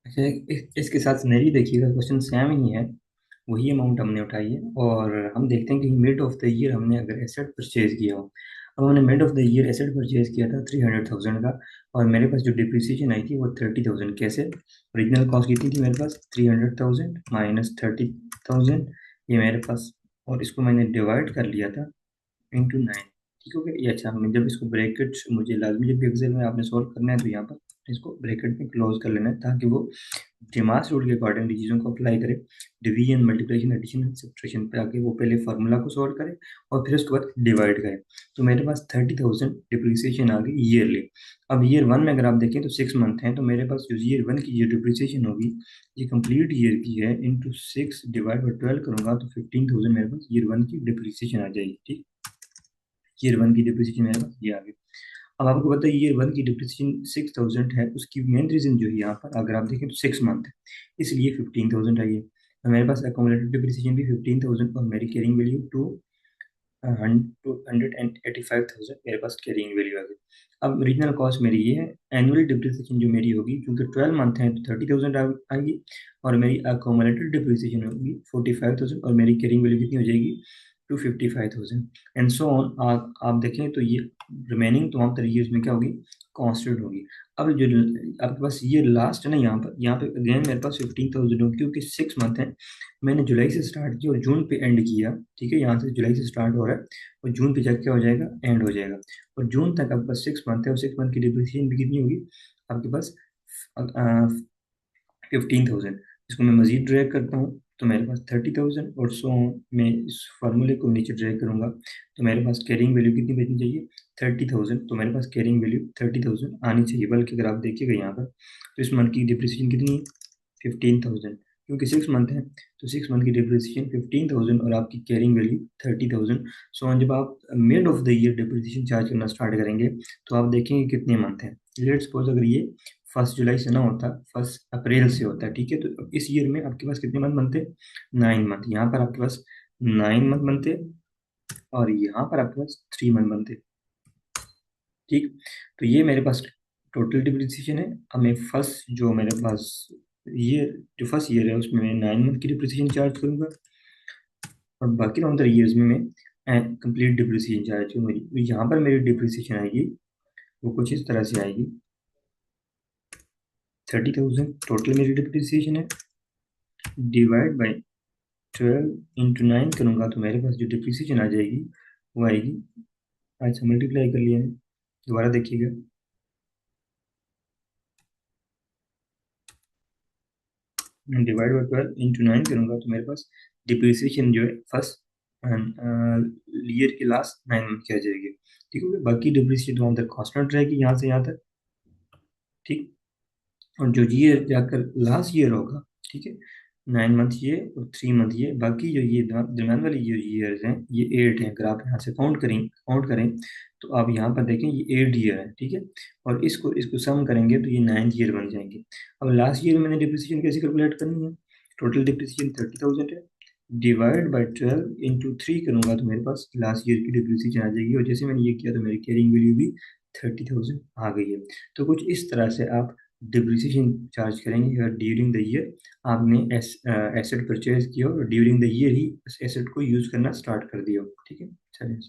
अच्छा, इसके साथ सिनेरियो देखिएगा, क्वेश्चन सेम ही है। वही अमाउंट हमने उठाई है और हम देखते हैं कि मिड ऑफ द ईयर हमने अगर एसेट परचेज किया हो। अब हमने mid of the year asset purchase किया था 300,000 का, और मेरे पास जो डिप्रिसिएशन आई थी वो 30,000। कैसे? ओरिजिनल कॉस्ट कितनी थी मेरे पास? 300,000 माइनस 30,000, ये मेरे पास। और इसको मैंने डिवाइड कर लिया था इंटू 9। ठीक हो गया ये? अच्छा, हमने जब इसको ब्रैकेट, मुझे लाजमी जब एक्सेल में आपने सॉल्व करना है तो यहाँ पर इसको ब्रैकेट में क्लोज कर लेना है, ताकि वो डिमास रूल के अकॉर्डिंगली चीज़ों को अप्लाई करे। डिवीजन, मल्टीप्लिकेशन, एडिशन, सब्ट्रैक्शन पे आके वो पहले फार्मूला को सॉल्व करे और फिर उसके बाद डिवाइड करे। तो मेरे पास 30,000 डिप्रिसिएशन आ गई ईयरली। अब ईयर वन में अगर आप देखें तो 6 मंथ हैं, तो मेरे पास जो ईयर वन की जो डिप्रिसिएशन होगी, ये कंप्लीट ईयर की है, इंटू 6 डिवाइड बाई 12 करूंगा तो 15,000 मेरे पास ईयर वन की डिप्रिसिएशन आ जाएगी। ठीक, ईयर वन की डिप्रिसिएशन मेरे पास ये आ गई। अब आपको पता है ईयर वन की डिप्रिसिएशन 6,000 है, उसकी मेन रीजन जो है यहाँ पर अगर आप देखें तो 6 मंथ है, इसलिए 15,000 आई है। और मेरे पास अकोमोडेटेड डिप्रिसिएशन भी 15,000 और मेरी कैरिंग वैल्यू 285,000 मेरे पास कैरिंग वैल्यू आ गई। अब ओरिजिनल कॉस्ट मेरी ये है। एनुअल डिप्रिसिएशन जो मेरी होगी, क्योंकि 12 मंथ है तो 30,000 आएगी, और मेरी अकोमोडेटेड डिप्रिसिएशन होगी 45,000, और मेरी कैरिंग वैल्यू कितनी हो जाएगी? 255,000 एंड सो ऑन। आप देखें तो ये रिमेनिंग तमाम तरह ईयर्स में क्या होगी? कांस्टेंट होगी। अब जो आपके पास ये लास्ट है ना, यहाँ पे अगेन मेरे पास 15,000 होगी, क्योंकि 6 मंथ है। मैंने जुलाई से स्टार्ट किया और जून पे एंड किया। ठीक है, यहाँ से जुलाई से स्टार्ट हो रहा है और जून पे जाके क्या हो जाएगा? एंड हो जाएगा। और जून तक आपके पास 6 मंथ है, और 6 मंथ की डिप्रिसिएशन भी कितनी होगी आपके पास? 15,000। इसको मैं मजीद ड्रैग करता हूँ तो मेरे पास 30,000, और सो मैं इस फार्मूले को नीचे ड्रैग करूंगा तो मेरे पास कैरिंग वैल्यू कितनी बचनी चाहिए? 30,000। तो मेरे पास कैरिंग वैल्यू 30,000 आनी चाहिए। बल्कि अगर आप देखिएगा यहाँ पर तो इस मंथ की डिप्रिसिएशन कितनी है? 15,000। क्योंकि 6 मंथ है तो 6 मंथ की डिप्रिसिएशन 15,000 और आपकी कैरिंग वैल्यू 30,000। सो जब आप mid of the year depreciation charge करना स्टार्ट करेंगे तो आप देखेंगे कितने मंथ हैं। लेट्स सपोज अगर ये 1 जुलाई से ना होता, 1 अप्रैल से होता है, ठीक है, तो इस ईयर में आपके पास कितने मंथ बनते? 9 मंथ। यहाँ पर आपके पास 9 मंथ बनते, और यहाँ पर आपके पास 3 मंथ बनते। ठीक, तो ये मेरे पास टोटल डिप्रिसिएशन है। अब मैं फर्स्ट जो मेरे पास ये जो फर्स्ट ईयर है उसमें मैं 9 मंथ की डिप्रिसिएशन चार्ज करूंगा, और बाकी 9 ईयर्स में मैं कंप्लीट डिप्रिसिएशन चार्ज करूँगा। तो यहाँ पर मेरी डिप्रिसिएशन आएगी वो कुछ इस तरह से आएगी। 30,000 टोटल मेरी डिप्रिसिएशन है, डिवाइड बाई 12 इंटू 9 करूँगा तो मेरे पास जो डिप्रिसिएशन आ जाएगी वो आएगी। अच्छा, मल्टीप्लाई कर लिया है, दोबारा देखिएगा। डिवाइड बाई 12 इंटू 9 करूँगा तो मेरे पास डिप्रिसिएशन जो है फर्स्ट ईयर के लास्ट 9 मंथ की आ जाएगी। ठीक है, बाकी डिप्रिसिएशन वहाँ तक कांस्टेंट रहेगी, यहाँ से यहाँ तक। ठीक, और जो ईयर जाकर लास्ट ईयर होगा, ठीक है, 9 मंथ ये और 3 मंथ ये, बाकी जो ये दरम्यान वाली जो ईयर्स हैं ये 8 हैं। अगर आप यहाँ से काउंट करें तो आप यहाँ पर देखें ये 8 ईयर है। ठीक है, और इसको इसको सम करेंगे तो ये 9th ईयर बन जाएंगे। अब लास्ट ईयर में मैंने डिप्रिसिएशन कैसे कैलकुलेट करनी है? टोटल डिप्रिसिएशन 30,000 है, डिवाइड बाई 12 इंटू 3 करूंगा तो मेरे पास लास्ट ईयर की डिप्रिसिएशन आ जाएगी, और जैसे मैंने ये किया तो मेरी कैरिंग वैल्यू भी 30,000 आ गई है। तो कुछ इस तरह से आप डिप्रिसिएशन चार्ज करेंगे अगर ड्यूरिंग द ईयर आपने एसेट परचेज किया और ड्यूरिंग द ईयर ही इस एसेट को यूज करना स्टार्ट कर दिया हो। ठीक है, चलिए।